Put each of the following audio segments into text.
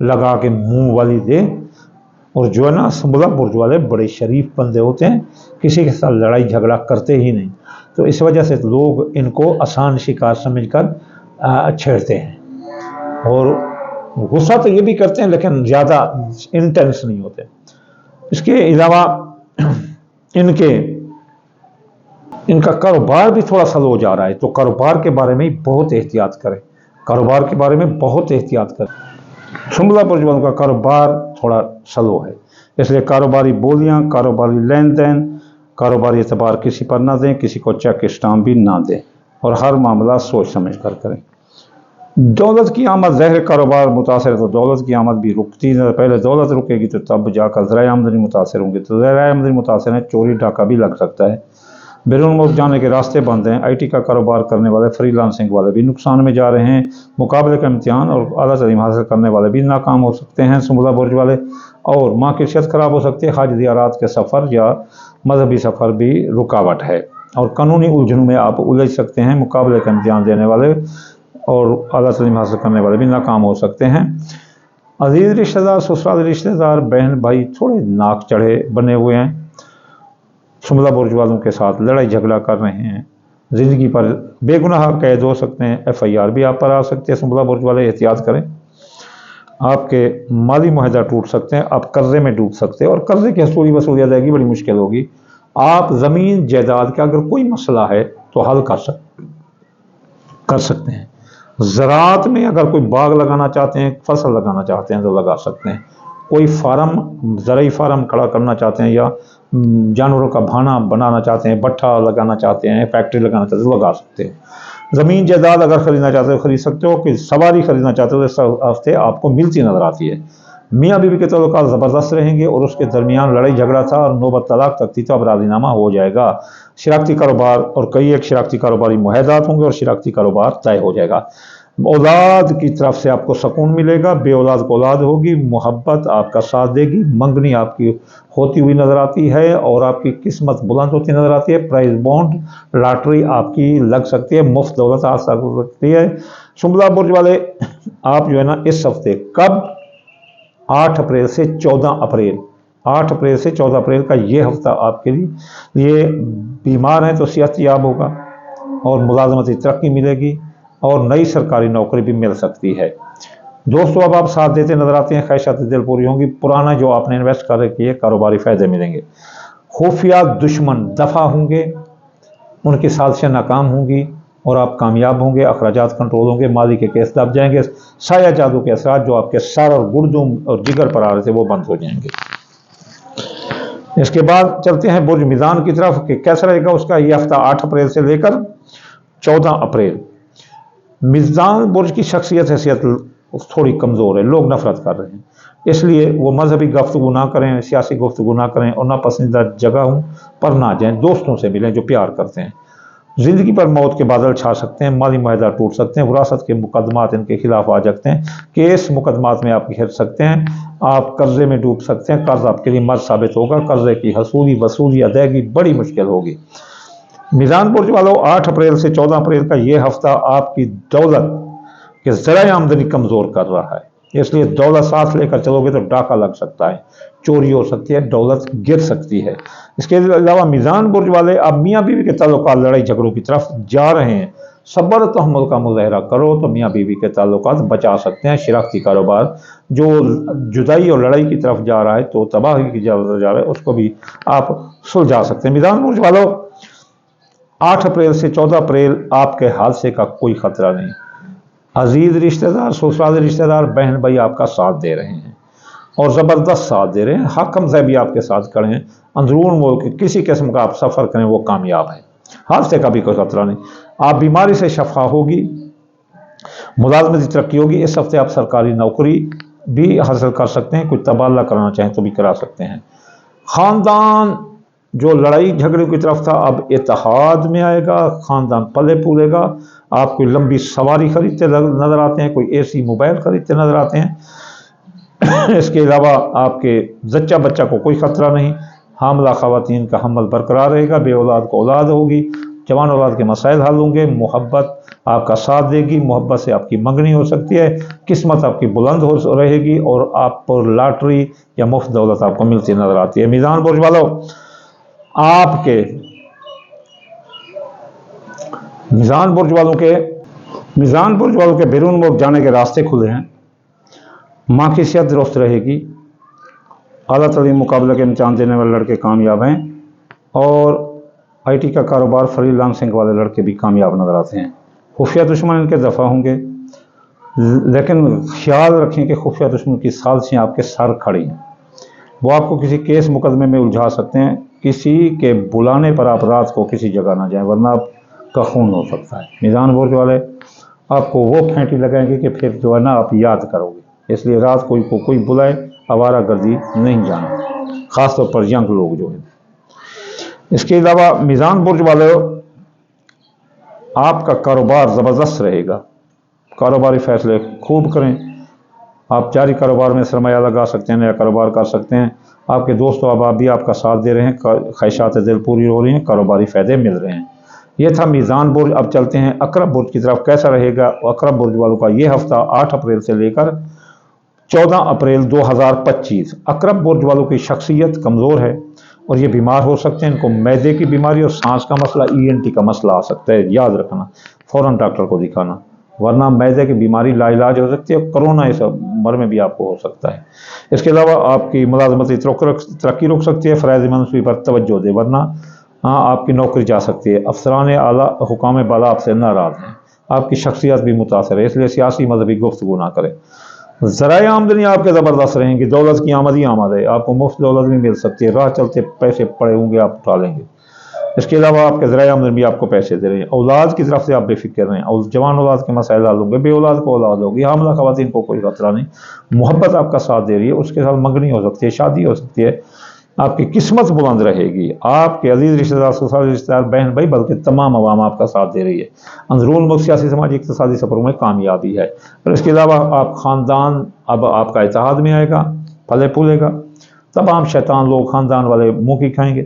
لگا کے منہ والی دے. اور جو ہے نا سنبلا برج والے بڑے شریف بندے ہوتے ہیں، کسی کے ساتھ لڑائی جھگڑا کرتے ہی نہیں، تو اس وجہ سے لوگ ان کو آسان شکار سمجھ کر چھیڑتے ہیں. اور غصہ تو یہ بھی کرتے ہیں لیکن زیادہ انٹینس نہیں ہوتے. اس کے علاوہ ان کا کاروبار بھی تھوڑا سلو جا رہا ہے، تو کاروبار کے بارے میں بہت احتیاط کریں. کاروبار کے بارے میں بہت احتیاط کریں. سنبلا برج والوں کا کاروبار تھوڑا سلو ہے، اس لیے کاروباری بولیاں، کاروباری لین دین، کاروباری اعتبار کسی پر نہ دیں، کسی کو چیک اسٹامپ بھی نہ دیں، اور ہر معاملہ سوچ سمجھ کر کریں. دولت کی آمد، ظاہر کاروبار متاثر ہے تو دولت کی آمد بھی رکتی ہے. پہلے دولت رکے گی تو تب جا کر ذرائع آمدنی متاثر ہوں گے، تو ذرائع آمدنی متاثر ہیں، چوری ڈاکہ بھی لگ سکتا ہے، بیرون ملک جانے کے راستے بند ہیں. آئی ٹی کا کاروبار کرنے والے، فری لانسنگ والے بھی نقصان میں جا رہے ہیں. مقابلے کا امتحان اور اعلیٰ تعلیم حاصل کرنے والے بھی ناکام ہو سکتے ہیں سنبلا برج والے، اور معیشت خراب ہو سکتی ہے. حج زیارات کے سفر یا مذہبی سفر بھی رکاوٹ ہے، اور قانونی الجھنوں میں آپ الجھ سکتے ہیں. مقابلے کا امتحان دینے والے اور اعلیٰ تعلیم حاصل کرنے والے بھی ناکام ہو سکتے ہیں. عزیز رشتہ دار، سسرال رشتہ دار، بہن بھائی تھوڑے ناک چڑھے بنے ہوئے ہیں. سنبلا برج والوں کے ساتھ لڑائی جھگڑا کر رہے ہیں، زندگی پر بے گناہ قید ہو سکتے ہیں، FIR بھی آپ پر آ سکتے ہیں. سنبلا برج والے احتیاط کریں. آپ کے مالی معاہدہ ٹوٹ سکتے ہیں، آپ قرضے میں ڈوب سکتے ہیں، اور قرضے کی وصولی ادائیگی بڑی مشکل ہوگی. آپ زمین جائیداد کا اگر کوئی مسئلہ ہے تو حل کر سکتے ہیں. زراعت میں اگر کوئی باغ لگانا چاہتے ہیں، فصل لگانا چاہتے ہیں تو لگا سکتے ہیں. کوئی زرعی فارم کھڑا کرنا چاہتے ہیں، یا جانوروں کا بھانا بنانا چاہتے ہیں، بٹھا لگانا چاہتے ہیں، فیکٹری لگانا چاہتے ہیں تو لگا سکتے ہیں. زمین جائیداد اگر خریدنا چاہتے ہو خرید سکتے ہو. کوئی سواری خریدنا چاہتے ہو اس ہفتے آپ کو ملتی نظر آتی ہے. میاں بیوی کے تعلقات زبردست رہیں گے، اور اس کے درمیان لڑائی جھگڑا تھا اور نوبت طلاق تک تھی تو اب راضی نامہ ہو جائے گا. شراکتی کاروبار اور کئی ایک شراکتی کاروباری معاہدات ہوں گے، اور شراکتی کاروبار طے ہو جائے گا. اولاد کی طرف سے آپ کو سکون ملے گا. بے اولاد کو اولاد ہوگی. محبت آپ کا ساتھ دے گی. منگنی آپ کی ہوتی ہوئی نظر آتی ہے، اور آپ کی قسمت بلند ہوتی نظر آتی ہے. پرائز بانڈ، لاٹری آپ کی لگ سکتی ہے. مفت دولت آ سکتی ہے. سنبلا برج والے آپ جو ہے نا اس ہفتے کب 8 اپریل سے 14 اپریل 8 اپریل سے 14 اپریل کا یہ ہفتہ آپ کے لیے یہ بیمار ہیں تو صحت یاب ہوگا، اور ملازمتی ترقی ملے گی، اور نئی سرکاری نوکری بھی مل سکتی ہے. دوستو اب آپ ساتھ دیتے نظر آتے ہیں، خواہشات دل پوری ہوں گی. پرانا جو آپ نے انویسٹ کر رکھی ہے کاروباری فائدے ملیں گے. خفیہ دشمن دفع ہوں گے، ان کی سازشیں ناکام ہوں گی، اور آپ کامیاب ہوں گے. اخراجات کنٹرول ہوں گے، ماضی کے کیس دب جائیں گے. سایہ جادو کے اثرات جو آپ کے سر اور گردوں اور جگر پر آ رہے تھے وہ بند ہو جائیں گے. اس کے بعد چلتے ہیں برج میزان کی طرف کہ کیسا رہے گا اس کا یہ ہفتہ 8 اپریل سے لے کر 14 اپریل. میزان برج کی شخصیت حیثیت تھوڑی کمزور ہے، لوگ نفرت کر رہے ہیں، اس لیے وہ مذہبی گفتگو نہ کریں، سیاسی گفتگو نہ کریں، اور ناپسندیدہ جگہوں پر نہ جائیں. دوستوں سے ملیں جو پیار کرتے ہیں. زندگی پر موت کے بادل چھا سکتے ہیں، مالی معاہدہ ٹوٹ سکتے ہیں، وراثت کے مقدمات ان کے خلاف آ سکتے ہیں، کیس مقدمات میں آپ گھر سکتے ہیں، آپ قرضے میں ڈوب سکتے ہیں، قرض آپ کے لیے مرض ثابت ہوگا، قرضے کی وصولی ادائیگی بڑی مشکل ہوگی. میزان برج والوں 8 اپریل سے 14 اپریل کا یہ ہفتہ آپ کی دولت کے ذرائع آمدنی کمزور کر رہا ہے، اس لیے دولت ساتھ لے کر چلو گے تو ڈاکہ لگ سکتا ہے، چوری ہو سکتی ہے، دولت گر سکتی ہے. اس کے علاوہ میزان برج والے اب میاں بیوی کے تعلقات لڑائی جھگڑوں کی طرف جا رہے ہیں. صبر و تحمل کا مظاہرہ کرو تو میاں بیوی کے تعلقات بچا سکتے ہیں. شراکتی کاروبار جو جدائی اور لڑائی کی طرف جا رہا ہے تو تباہی کی جا رہا ہے اس کو بھی آپ سلجھا سکتے ہیں. میزان برج والوں 8 اپریل سے 14 اپریل آپ کے حادثے کا کوئی خطرہ نہیں. عزیز رشتہ دار، سسرال رشتہ دار، بہن بھائی آپ کا ساتھ دے رہے ہیں، اور زبردست ساتھ دے رہے ہیں. حاکم صاحب بھی آپ کے ساتھ کھڑے ہیں. اندرون ملک کسی قسم کا آپ سفر کریں وہ کامیاب ہے، حادثے کا بھی کوئی خطرہ نہیں. آپ بیماری سے شفا ہوگی، ملازمتی ترقی ہوگی. اس ہفتے آپ سرکاری نوکری بھی حاصل کر سکتے ہیں، کوئی تبادلہ کرانا چاہیں تو بھی کرا سکتے ہیں. خاندان جو لڑائی جھگڑے کی طرف تھا اب اتحاد میں آئے گا، خاندان پلے پولے گا. آپ کوئی لمبی سواری خریدتے نظر آتے ہیں، کوئی AC موبائل خریدتے نظر آتے ہیں. اس کے علاوہ آپ کے زچہ بچہ کو کوئی خطرہ نہیں. حاملہ خواتین کا حمل برقرار رہے گا، بے اولاد کو اولاد ہوگی. جوان اولاد کے مسائل حل ہوں گے، محبت آپ کا ساتھ دے گی، محبت سے آپ کی منگنی ہو سکتی ہے، قسمت آپ کی بلند ہو رہے گی اور آپ پر لاٹری یا مفت دولت آپ کو ملتی نظر آتی ہے۔ میزان برج والوں، آپ کے میزان برج والوں کے بیرون ملک جانے کے راستے کھلے ہیں، ماں کی صحت درست رہے گی، اعلیٰ تعلیم مقابلہ کے امتحان دینے والے لڑکے کامیاب ہیں، اور آئی ٹی کا کاروبار فری لانسنگ والے لڑکے بھی کامیاب نظر آتے ہیں۔ خفیہ دشمن ان کے دفع ہوں گے، لیکن خیال رکھیں کہ خفیہ دشمن کی سازشیں آپ کے سر کھڑی ہیں، وہ آپ کو کسی کیس مقدمے میں الجھا سکتے ہیں، کسی کے بلانے پر آپ رات کو کسی جگہ نہ جائیں ورنہ آپ کا خون ہو سکتا ہے۔ میزان برج والے آپ کو وہ پھینٹی لگائیں گے کہ پھر جو ہے نا آپ یاد کرو گے، اس لیے رات کوئی بلائے آوارہ گردی نہیں جانا، خاص طور پر ینگ لوگ جو ہیں۔ اس کے علاوہ میزان برج والے آپ کا کاروبار زبردست رہے گا، کاروباری فیصلے خوب کریں، آپ جاری کاروبار میں سرمایہ لگا سکتے ہیں، نیا کاروبار کر سکتے ہیں، آپ کے دوست و احباب بھی آپ کا ساتھ دے رہے ہیں، خواہشات دل پوری ہو رہی ہیں، کاروباری فائدے مل رہے ہیں۔ یہ تھا میزان برج۔ اب چلتے ہیں عقرب برج کی طرف، کیسا رہے گا عقرب برج والوں کا یہ ہفتہ 8 اپریل سے لے کر 14 اپریل 2025۔ عقرب برج والوں کی شخصیت کمزور ہے اور یہ بیمار ہو سکتے ہیں، ان کو معدے کی بیماری اور سانس کا مسئلہ ENT کا مسئلہ آ سکتا ہے، یاد رکھنا، فوراً ڈاکٹر کو دکھانا، ورنہ معدے کی بیماری لا علاج ہو سکتی ہے، کرونا اس عمر میں بھی آپ کو ہو سکتا ہے۔ اس کے علاوہ آپ کی ملازمتی ترقی رک سکتی ہے، فرائض منصوبی پر توجہ دے ورنہ آپ کی نوکری جا سکتی ہے۔ افسران اعلیٰ حکام بالا آپ سے ناراض ہیں، آپ کی شخصیت بھی متاثر ہے، اس لیے سیاسی مذہبی گفتگو نہ کریں۔ ذرائع آمدنی آپ کے زبردست رہیں گی، دولت کی آمد ہی آمد ہے، آپ کو مفت دولت بھی مل سکتی ہے، راہ چلتے پیسے پڑے ہوں گے آپ اٹھا لیں گے۔ اس کے علاوہ آپ کے ذرائع آمدنی بھی آپ کو پیسے دے رہے ہیں۔ اولاد کی طرف سے آپ بے فکر رہیں، اور جوان اولاد کے مسائل حل ہوں گے، بے اولاد کو اولاد ہوگی، حاملہ خواتین کو کوئی خطرہ نہیں، محبت آپ کا ساتھ دے رہی ہے، اس کے ساتھ منگنی ہو سکتی ہے، شادی ہو سکتی ہے، آپ کی قسمت بلند رہے گی، آپ کے عزیز رشتہ دار، سسرال رشتہ دار، بہن بھائی بلکہ تمام عوام آپ کا ساتھ دے رہی ہے۔ اندرون ملک سیاسی سماجی اقتصادی سفروں میں کامیابی ہے، اور اس کے علاوہ آپ خاندان اب آپ کا اتحاد میں آئے گا، پھلے پھولے گا، تمام شیطان لوگ خاندان والے منہ کی کھائیں گے۔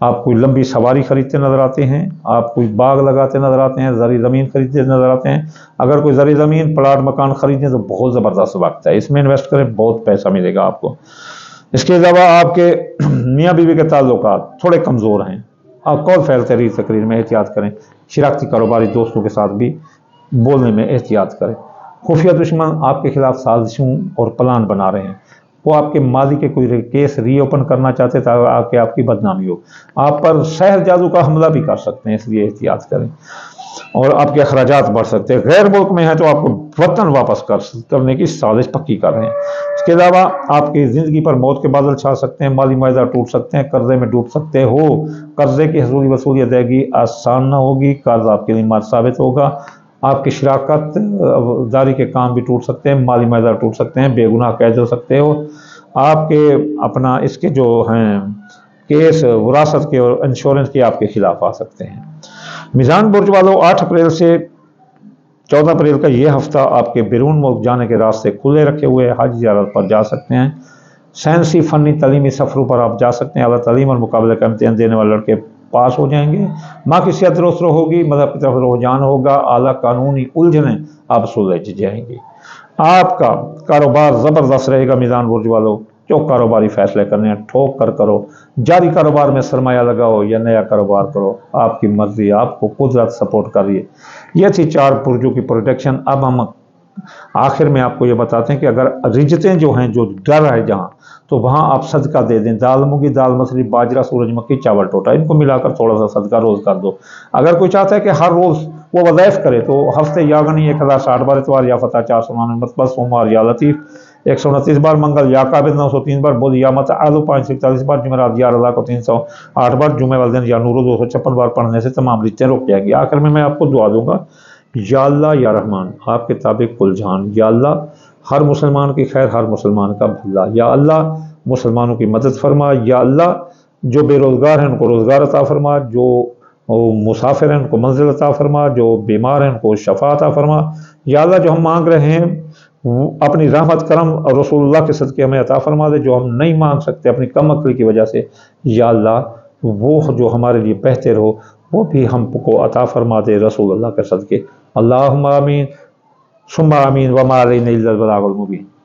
آپ کوئی لمبی سواری خریدتے نظر آتے ہیں، آپ کوئی باغ لگاتے نظر آتے ہیں، زرعی زمین خریدتے نظر آتے ہیں۔ اگر کوئی زرعی زمین پلاٹ مکان خریدیں تو بہت زبردست وقت ہے، اس میں انویسٹ کریں، بہت پیسہ ملے گا آپ کو۔ اس کے علاوہ آپ کے میاں بیوی کے تعلقات تھوڑے کمزور ہیں، آپ قول فعل تقریر میں احتیاط کریں، شراکتی کاروباری دوستوں کے ساتھ بھی بولنے میں احتیاط کریں۔ خفیہ دشمن آپ کے خلاف سازشوں اور پلان بنا رہے ہیں، وہ آپ کے ماضی کے کوئی کیس ری اوپن کرنا چاہتے تاکہ آپ کی بدنامی ہو، آپ پر سحر جادو کا حملہ بھی کر سکتے ہیں، اس لیے احتیاط کریں، اور آپ کے اخراجات بڑھ سکتے ہیں۔ غیر ملک میں ہیں تو آپ کو وطن واپس کرنے کی سازش پکی کر رہے ہیں۔ اس کے علاوہ آپ کی زندگی پر موت کے بادل چھا سکتے ہیں، مالی معاہدہ ٹوٹ سکتے ہیں، قرضے میں ڈوب سکتے ہو، قرضے کی حصولی وصولی ادائیگی آسان نہ ہوگی، قرض آپ کے لیے مار ثابت ہوگا، آپ کی شراکت داری کے کام بھی ٹوٹ سکتے ہیں، مالی معاہدہ ٹوٹ سکتے ہیں، بے گناہ قید ہو سکتے ہو، آپ کے اپنا اس کے جو ہیں کیس وراثت کے اور انشورنس کے آپ کے خلاف آ سکتے ہیں۔ میزان برج والوں 8 اپریل سے 14 اپریل کا یہ ہفتہ آپ کے بیرون ملک جانے کے راستے کھلے رکھے ہوئے، حج زیارت پر جا سکتے ہیں، سائنسی فنی تعلیمی سفروں پر آپ جا سکتے ہیں، اعلیٰ تعلیم اور مقابلہ کا امتحان دینے والے لڑکے پاس ہو جائیں گے، ماں کی صحت درست ہوگی، مذہب کی طرف رجحان ہوگا، اعلیٰ قانونی الجھنیں آپ سلجھ جائیں گی۔ آپ کا کاروبار زبردست رہے گا میزان برج والوں، جو کاروباری فیصلے کرنے ہیں ٹھوک کر کرو، جاری کاروبار میں سرمایہ لگاؤ یا نیا کاروبار کرو، آپ کی مرضی، آپ کو قدرت سپورٹ کر رہی ہے۔ یہ تھی 4 برجوں کی پروڈکشن۔ اب ہم آخر میں آپ کو یہ بتاتے ہیں کہ اگر رجتیں جو ہیں، جو ڈر ہے جہاں، تو وہاں آپ صدقہ دے دیں، دال مونگی، دال مسری، باجرہ، سورج مکھی، چاول ٹوٹا، ان کو ملا کر تھوڑا سا صدقہ روز کر دو۔ اگر کوئی چاہتا ہے کہ ہر روز وہ وظائف کرے تو ہفتے یاگنی 1060 بار، اتوار یا فتح 499 مرتبہ، سوموار یا لطیف 129 بار، منگل یا قابل 903 بار، بدھ یا متعال 541 بار، جمعرات یا رضا کو 308 بار، جمعہ والدین یا نورو 256 بار پڑھنے سے تمام رجتیں رک جائیں گی۔ آخر میں آپ کو دعا دوں گا، یا اللہ یا رحمان، آپ کے تابع کل جہان، یا اللہ ہر مسلمان کی خیر، ہر مسلمان کا بھلا، یا اللہ مسلمانوں کی مدد فرما، یا اللہ جو بے روزگار ہیں ان کو روزگار عطا فرما، جو مسافر ہیں ان کو منزل عطا فرما، جو بیمار ہیں ان کو شفا عطا فرما، یا اللہ جو ہم مانگ رہے ہیں اپنی رحمت کرم اور رسول اللہ کے صدقے ہمیں عطا فرما دے، جو ہم نہیں مانگ سکتے اپنی کم عقلی کی وجہ سے، یا اللہ وہ جو ہمارے لیے بہتر ہو وہ بھی ہم کو عطا فرما دے رسول اللہ کے صدقے۔ اللہم آمین ثم آمین وما علینا الا البلاغ المبین۔